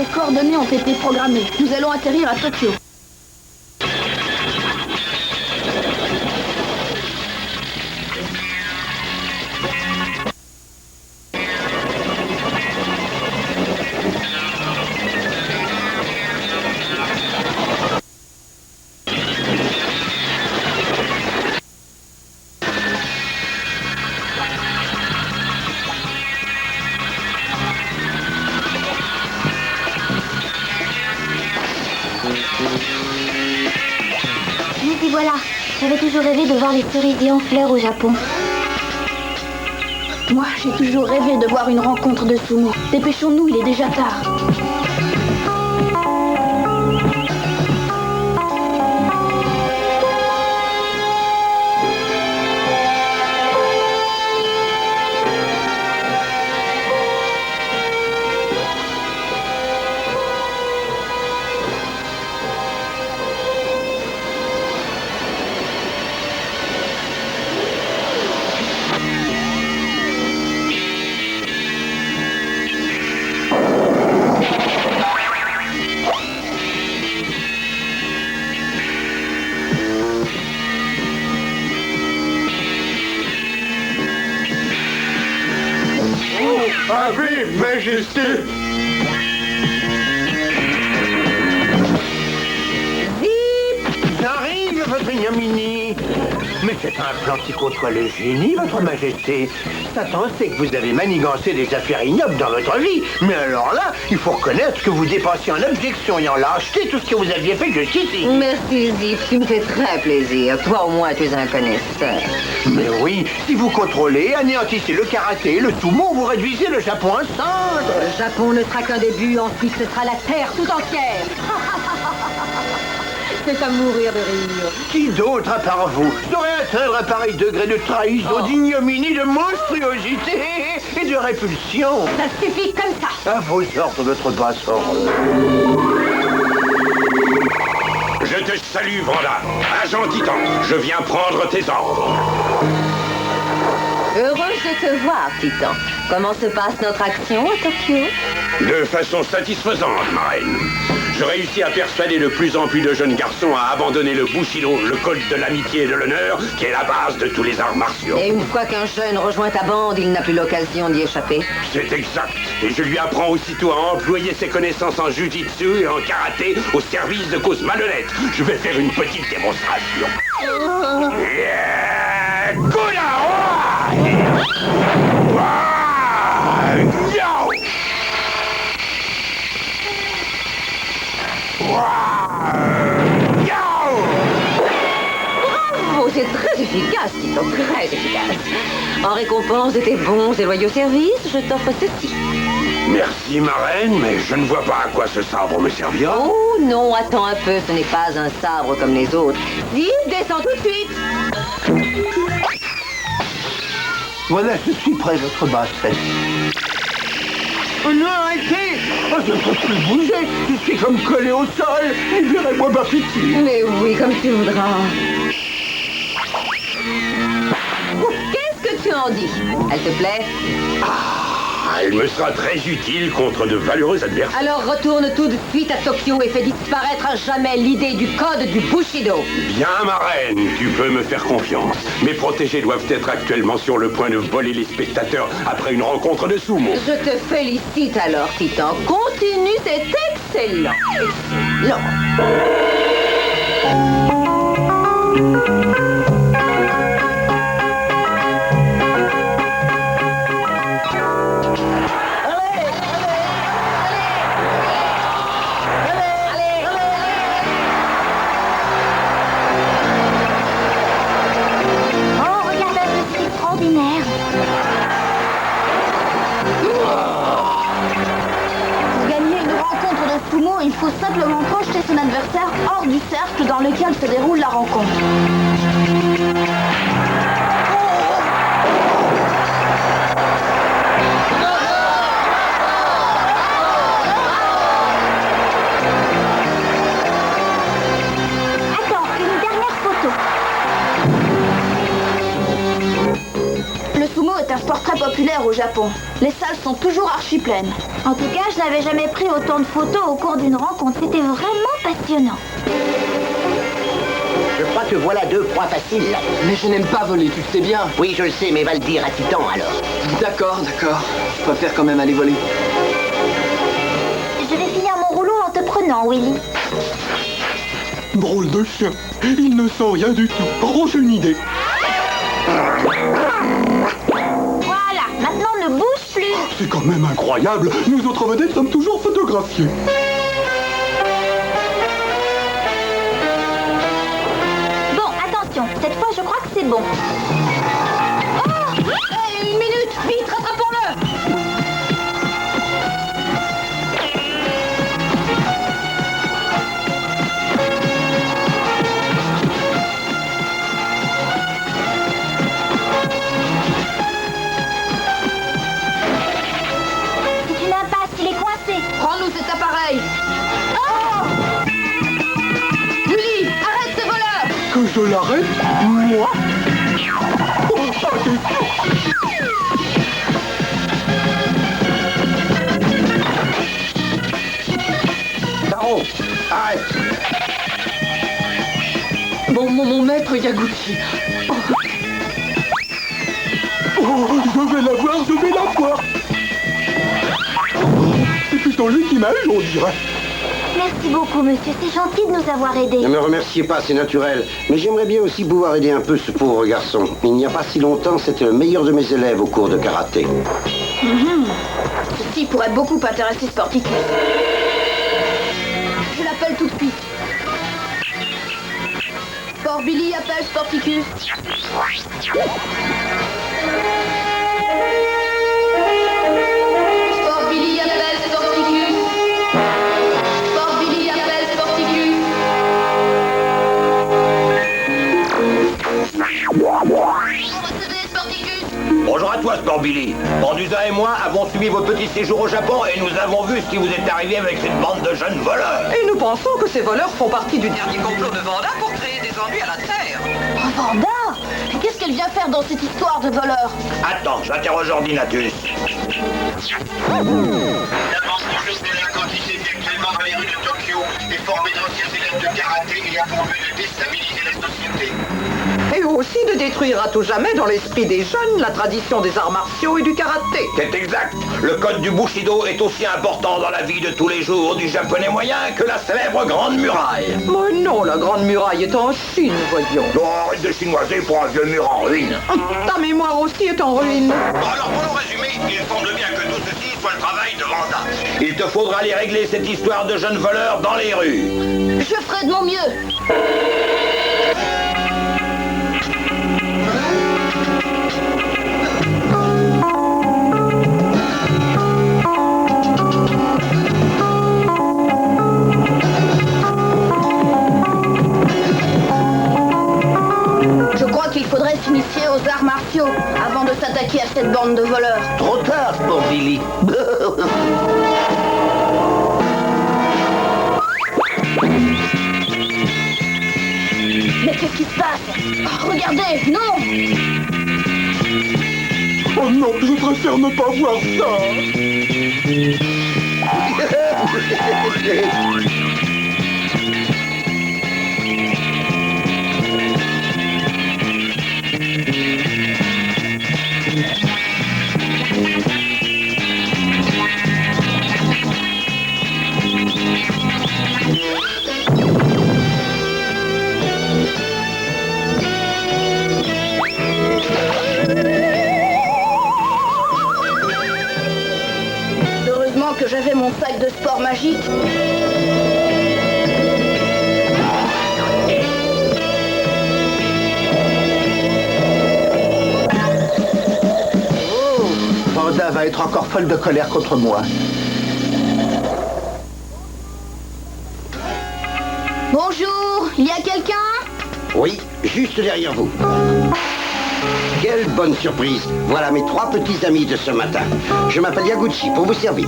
Les coordonnées ont été programmées. Nous allons atterrir à Tokyo. Nous y voilà. J'avais toujours rêvé de voir les cerisiers en fleurs au Japon. Moi, j'ai toujours rêvé de voir une rencontre de sumo. Dépêchons-nous, il est déjà tard. Ah oui, Majesté! J'arrive, votre ignominie! Mais c'est un plan qui côtoie le génie, votre Majesté. Satan sait que vous avez manigancé des affaires ignobles dans votre vie. Mais alors là, il faut reconnaître que vous dépensiez en objection et en lâcheté tout ce que vous aviez fait jusqu'ici. Merci, Zip. Tu me fais très plaisir. Toi, au moins, tu es un connaisseur. Mais oui, si vous contrôlez, anéantissez le karaté, le sumo, vous réduisez le Japon en cendres. Le Japon ne sera qu'un début, ensuite ce sera la terre tout entière. C'est à mourir de rire. Qui d'autre, à part vous, saurait atteindre un pareil degré de trahison, d'ignominie, de monstruosité et de répulsion? Ça suffit comme ça. À vos ordres, votre basse ordre. Je te salue, Vanda. Agent Titan, je viens prendre tes ordres. Heureuse de te voir, Titan. Comment se passe notre action à Tokyo? De façon satisfaisante, ma reine. Je réussis à persuader de plus en plus de jeunes garçons à abandonner le Bushido, le code de l'amitié et de l'honneur, qui est la base de tous les arts martiaux. Et une fois qu'un jeune rejoint ta bande, il n'a plus l'occasion d'y échapper. C'est exact. Et je lui apprends aussitôt à employer ses connaissances en jujitsu et en karaté au service de causes malhonnêtes. Je vais faire une petite démonstration. Yeah! Bravo, c'est très efficace, Titan, très efficace. En récompense de tes bons et loyaux services, je t'offre ceci. Merci, ma reine, mais je ne vois pas à quoi ce sabre me servira. Oh non, attends un peu, ce n'est pas un sabre comme les autres. Dis, descends tout de suite. Voilà, je suis prêt, votre bassesse. Oh non, arrêtez! Oh, je ne peux plus bouger. Je suis comme collé au sol. Libérez-moi, ma pitié. Mais oui, comme tu voudras. Qu'est-ce que tu en dis? Elle te plaît? Elle me sera très utile contre de valeureux adversaires. Alors retourne tout de suite à Tokyo et fais disparaître à jamais l'idée du code du Bushido. Bien, ma reine, tu peux me faire confiance. Mes protégés doivent être actuellement sur le point de voler les spectateurs après une rencontre de sumo. Je te félicite alors, Titan. Continue, c'est excellent. Excellent. Oh, regarde, c'est extraordinaire. Pour gagner une rencontre de sumo, il faut simplement projeter son adversaire hors du cercle dans lequel se déroule la rencontre. Attends, une dernière photo. Le sumo est un sport très populaire au Japon. Les salles sont toujours archi pleines. En tout cas, je n'avais jamais pris autant de photos au cours d'une rencontre. C'était vraiment passionnant. Je crois que voilà 2 proies faciles. Mais je n'aime pas voler, tu le sais bien. Oui, je le sais, mais va le dire à Titan, alors. D'accord. Je préfère quand même aller voler. Je vais finir mon rouleau en te prenant, Willy. Drôle de chien. Il ne sent rien du tout. Oh, j'ai une idée. Voilà, maintenant ne bouge plus. C'est quand même incroyable. Nous autres vedettes sommes toujours photographiés. Bon, attention, cette fois je crois que c'est bon. Une minute, vite, rattrapons-le. C'est une impasse, il est coincé. Prends-nous cet appareil. Oh Willy, arrête ce voleur. Que je l'arrête? Moi? Oh, pas question. Taro, arrête. Mon maître Yaguchi. Oh, je vais la voir. C'est plutôt lui qui m'aide, on dirait. Merci beaucoup, monsieur. C'est gentil de nous avoir aidés. Ne me remerciez pas, c'est naturel. Mais j'aimerais bien aussi pouvoir aider un peu ce pauvre garçon. Il n'y a pas si longtemps, c'était le meilleur de mes élèves au cours de karaté. Ceci pourrait beaucoup intéresser Sporticus. Je l'appelle tout de suite. Sport Billy appelle Sporticus. Sport Billy appelle Sporticus. Sport Billy appelle Sporticus. Recevez Sporticus. Bonjour à toi, Sporbilly. Bandusa et moi avons suivi votre petit séjour au Japon et nous avons vu ce qui vous est arrivé avec cette bande de jeunes voleurs. Et nous pensons que ces voleurs font partie du dernier complot de Vanda pour créer des ennuis à la Terre. Oh, Vanda! Qu'est-ce qu'elle vient faire dans cette histoire de voleur? Attends, j'interroge Ordinatus. La bande de jeunes délinquants qui sévit actuellement dans les rues de Tokyo est formée d'anciens élèves de karaté et a pour but de déstabiliser la société. Et aussi de détruire à tout jamais dans l'esprit des jeunes la tradition des arts martiaux et du karaté. C'est exact. Le code du Bushido est aussi important dans la vie de tous les jours du japonais moyen que la célèbre Grande Muraille. Mais non, la Grande Muraille est en Chine, voyons. Non, arrête de chinoiser pour un vieux mur en ruine. Ta mémoire aussi est en ruine. Bon alors pour nous résumer, il semble bien que tout ceci soit le travail de Vanda. Il te faudra aller régler cette histoire de jeunes voleurs dans les rues. Je ferai de mon mieux. Je crois qu'il faudrait s'initier aux arts martiaux avant de s'attaquer à cette bande de voleurs. Trop tard pour Billy. Mais qu'est-ce qui se passe? Oh, regardez, non! Oh non, je préfère ne pas voir ça. Heureusement que j'avais mon sac de sport magique. Oh, Vanda va être encore folle de colère contre moi. Bonjour, il y a quelqu'un? Oui, juste derrière vous. Quelle bonne surprise. Voilà mes 3 petits amis de ce matin. Je m'appelle Yaguchi, pour vous servir.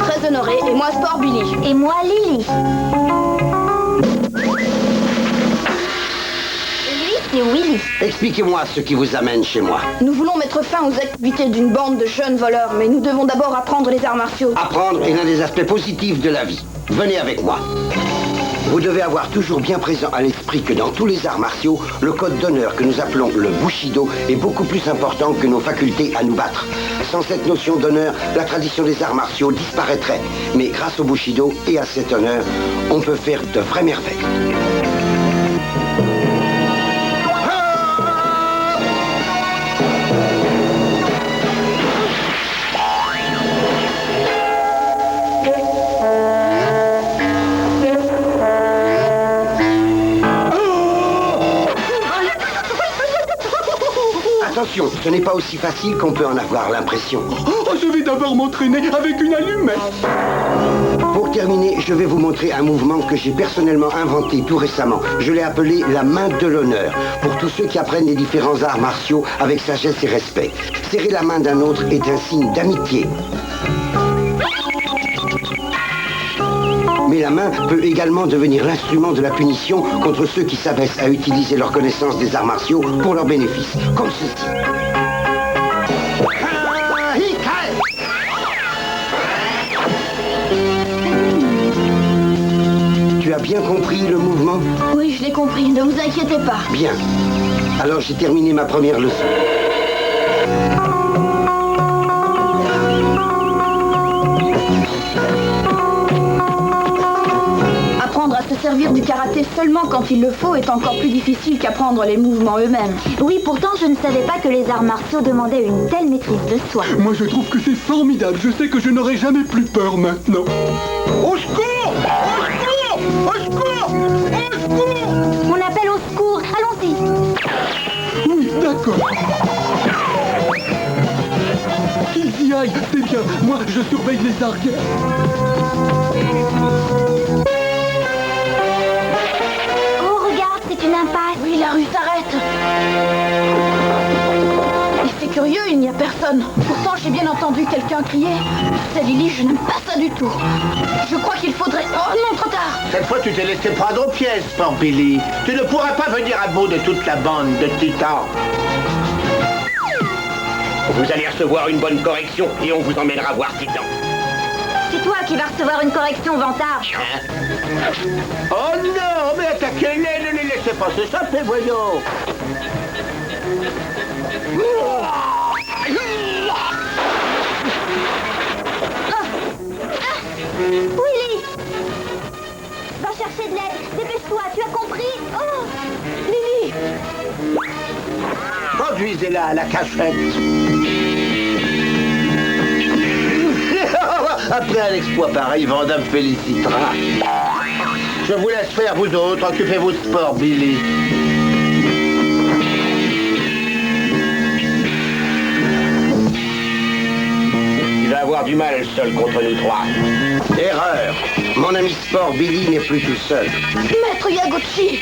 Très honoré, et moi Sport Billy. Et moi, Lily. Et lui, c'est Willy. Expliquez-moi ce qui vous amène chez moi. Nous voulons mettre fin aux activités d'une bande de jeunes voleurs, mais nous devons d'abord apprendre les arts martiaux. Apprendre est l'un des aspects positifs de la vie. Venez avec moi. Vous devez avoir toujours bien présent à l'esprit que dans tous les arts martiaux, le code d'honneur que nous appelons le Bushido est beaucoup plus important que nos facultés à nous battre. Sans cette notion d'honneur, la tradition des arts martiaux disparaîtrait. Mais grâce au Bushido et à cet honneur, on peut faire de vraies merveilles. Attention, ce n'est pas aussi facile qu'on peut en avoir l'impression. Oh, je vais d'abord m'entraîner avec une allumette. Pour terminer, je vais vous montrer un mouvement que j'ai personnellement inventé tout récemment. Je l'ai appelé la main de l'honneur, pour tous ceux qui apprennent les différents arts martiaux avec sagesse et respect. Serrer la main d'un autre est un signe d'amitié. Mais la main peut également devenir l'instrument de la punition contre ceux qui s'abaissent à utiliser leur connaissance des arts martiaux pour leur bénéfice, comme ceci. Tu as bien compris le mouvement? Oui, je l'ai compris, ne vous inquiétez pas. Bien. Alors j'ai terminé ma première leçon. Apprendre à se servir du karaté seulement quand il le faut est encore plus difficile qu'apprendre les mouvements eux-mêmes. Oui, pourtant, je ne savais pas que les arts martiaux demandaient une telle maîtrise de soi. Moi, je trouve que c'est formidable. Je sais que je n'aurai jamais plus peur maintenant. Au secours! Au secours! Au secours! Au secours! On appelle au secours. Allons-y. Oui, d'accord. Qu'ils y aillent, c'est bien. Moi, je surveille les arrières. Oh, regarde, c'est une impasse. Oui, la rue s'arrête. Et c'est curieux, il n'y a personne. Pourtant, j'ai bien entendu quelqu'un crier. C'est Lily, je n'aime pas ça du tout. Je crois qu'il faudrait... Oh non, trop tard. Cette fois, tu t'es laissé prendre aux pièces, Sport Billy. Tu ne pourras pas venir à bout de toute la bande de titans. Vous allez recevoir une bonne correction et on vous emmènera voir Titan. C'est toi qui vas recevoir une correction, Vantard. Oh non, mais attaquez-les, ne les laissez pas s'échapper, voyons. Willy! Va chercher de l'aide. Dépêche-toi, tu as compris? Oh! Lily! Conduisez-la à la cachette. Après un exploit pareil, Vanda me félicitera. Je vous laisse faire, vous autres. Occupez-vous de sport, Billy. Il va avoir du mal seul contre nous trois. Erreur. Mon ami sport, Billy, n'est plus tout seul. Maître Yaguchi!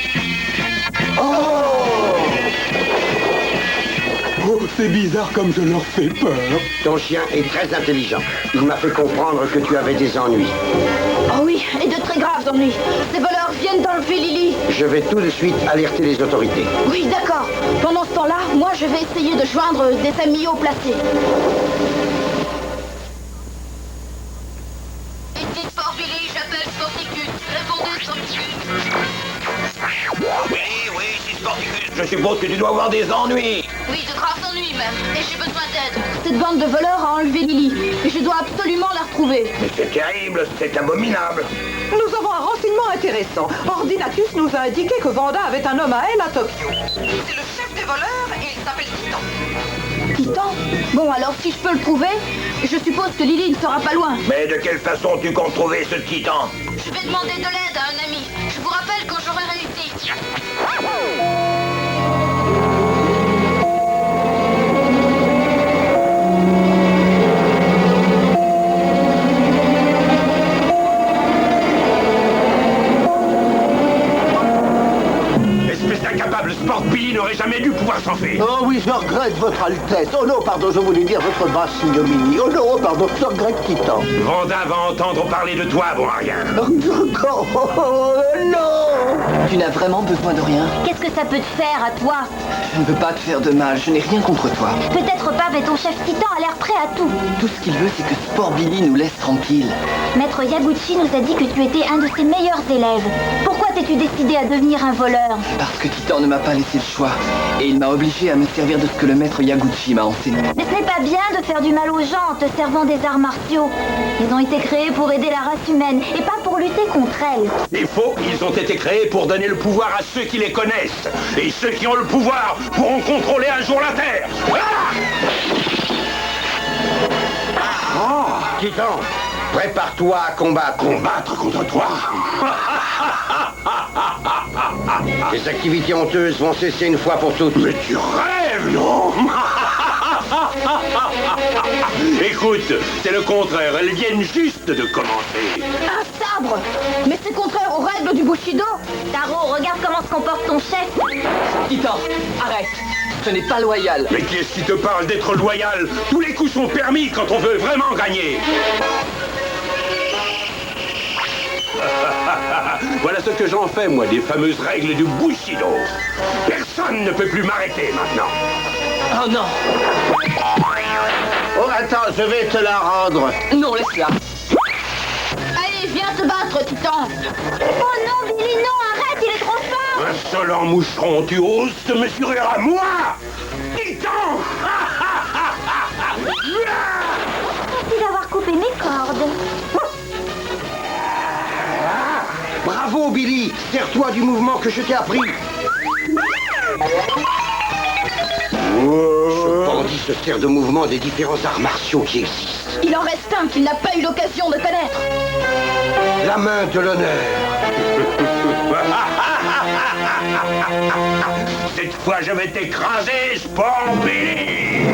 Oh, c'est bizarre comme je leur fais peur. Ton chien est très intelligent. Il m'a fait comprendre que tu avais des ennuis. Oh oui, et de très graves ennuis. Ces voleurs viennent d'enlever Lily. Je vais tout de suite alerter les autorités. Oui, d'accord. Pendant ce temps-là, moi, je vais essayer de joindre des amis haut placés. Ici Sport Billy, j'appelle Sporticus. Répondez, Sporticus. Oui, c'est Sporticus. Je suppose que tu dois avoir des ennuis. Oui, de graves ennuis même. Et j'ai besoin d'aide. Cette bande de voleurs a enlevé Lily. Et je dois absolument la retrouver. Mais c'est terrible, c'est abominable. Nous avons un renseignement intéressant. Ordinatus nous a indiqué que Vanda avait un homme à elle à Tokyo. C'est le chef des voleurs et il s'appelle Titan. Titan? Bon, alors si je peux le trouver, je suppose que Lily ne sera pas loin. Mais de quelle façon tu comptes trouver ce titan? Je vais demander de l'aide à un ami. Je vous rappelle quand j'aurai réussi. Espèce incapable Sport Billy n'aurait jamais dû pouvoir s'enfuir. Oh oui, je regrette, votre Altesse. Oh non, pardon, je voulais dire votre basse ignominie. Oh non, oh, pardon, je regrette, Titan. Vanda va entendre parler de toi, bon à rien. Oh non! Tu n'as vraiment besoin de rien. Qu'est-ce que ça peut te faire à toi? Je ne veux pas te faire de mal, je n'ai rien contre toi. Peut-être pas, mais ton chef Titan a l'air prêt à tout. Tout ce qu'il veut, c'est que Sport Billy nous laisse tranquilles. Maître Yaguchi nous a dit que tu étais un de ses meilleurs élèves. Pourquoi t'es-tu décidé à devenir un voleur? Parce que Titan ne m'a pas laissé le choix. Et il m'a obligé à me servir de ce que le maître Yaguchi m'a enseigné. Mais ce n'est pas bien de faire du mal aux gens en te servant des arts martiaux. Ils ont été créés pour aider la race humaine et pas pour lutter contre elle. Il faut, ils ont été créés pour donner le pouvoir à ceux qui les connaissent. Et ceux qui ont le pouvoir pourront contrôler un jour la Terre. Oh, Titan, prépare-toi à combattre. Combattre contre toi? Les activités honteuses vont cesser une fois pour toutes. Mais tu rêves, non? Écoute, c'est le contraire. Elles viennent juste de commencer. Un sabre! Mais c'est contraire aux règles du Bushido! Taro, regarde comment se comporte ton chef. Titan, arrête. Ce n'est pas loyal. Mais qui est-ce qui te parle d'être loyal? Tous les coups sont permis quand on veut vraiment gagner. Voilà ce que j'en fais, moi, des fameuses règles du Bushido. Personne ne peut plus m'arrêter maintenant. Oh non. Oh, attends, je vais te la rendre. Non, laisse-la. Allez, viens te battre, Titan! Oh non, Billy, non, arrête, il est trop fort. Insolent moucheron, tu oses te mesurer à moi? Titan! Merci d'avoir coupé mes cordes. Bravo, Billy. Sers-toi du mouvement que je t'ai appris. Ce bandit se sert de mouvements des différents arts martiaux qui existent. Il en reste un qu'il n'a pas eu l'occasion de connaître. La main de l'honneur. Cette fois, je vais t'écraser, Sport Billy!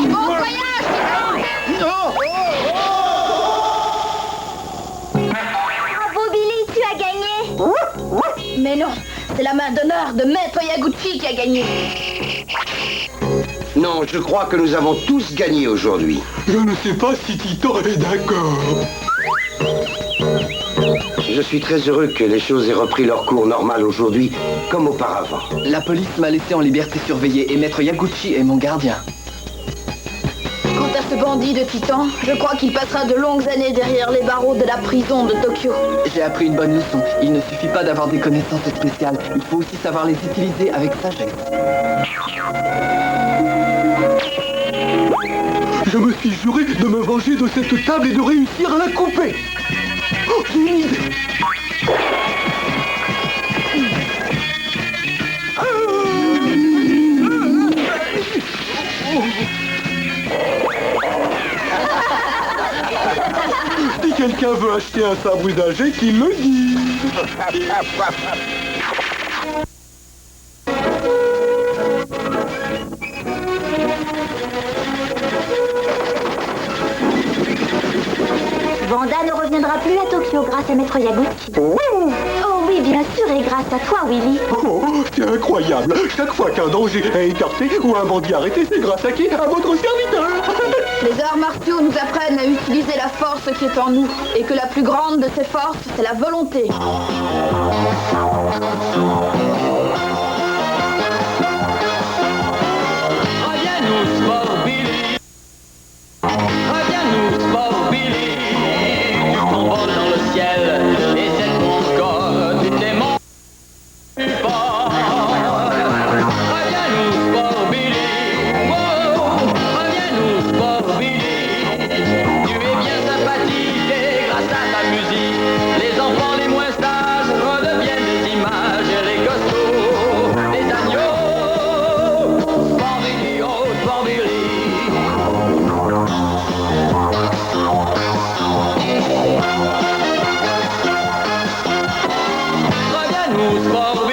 Bon voyage, Titan! Bravo, Billy, tu as gagné. Mais non, c'est la main d'honneur de Maître Yaguchi qui a gagné. Non, je crois que nous avons tous gagné aujourd'hui. Je ne sais pas si Titan est d'accord. Je suis très heureux que les choses aient repris leur cours normal aujourd'hui, comme auparavant. La police m'a laissé en liberté surveillée et maître Yaguchi est mon gardien. Quant à ce bandit de Titan, je crois qu'il passera de longues années derrière les barreaux de la prison de Tokyo. J'ai appris une bonne leçon. Il ne suffit pas d'avoir des connaissances spéciales. Il faut aussi savoir les utiliser avec sagesse. Je me suis juré de me venger de cette table et de réussir à la couper. Oh, j'ai une idée. Si quelqu'un veut acheter un sabre usagé, qu'il le dise. Vanda ne reviendra plus à Tokyo grâce à Maître Yaguchi. Oh oui, bien sûr, et grâce à toi, Willy. Oh, c'est incroyable. Chaque fois qu'un danger est écarté ou un bandit arrêté, c'est grâce à qui? À votre serviteur. Les arts martiaux nous apprennent à utiliser la force qui est en nous, et que la plus grande de ces forces, c'est la volonté. Reviens-nous, Sport Billy. Reviens-nous, Sport Billy. Tu t'envoles dans le ciel, et c'est ton corps, tu t'aimes plus fort. Reviens-nous, Sport Billy. Oh, reviens-nous, Sport Billy. Tu es bien sympathique et grâce à ta musique, les enfants les moins sages redeviennent des images et les costauds, des agneaux. Sport Billy, oh, Sport Billy. Reviens-nous, Sport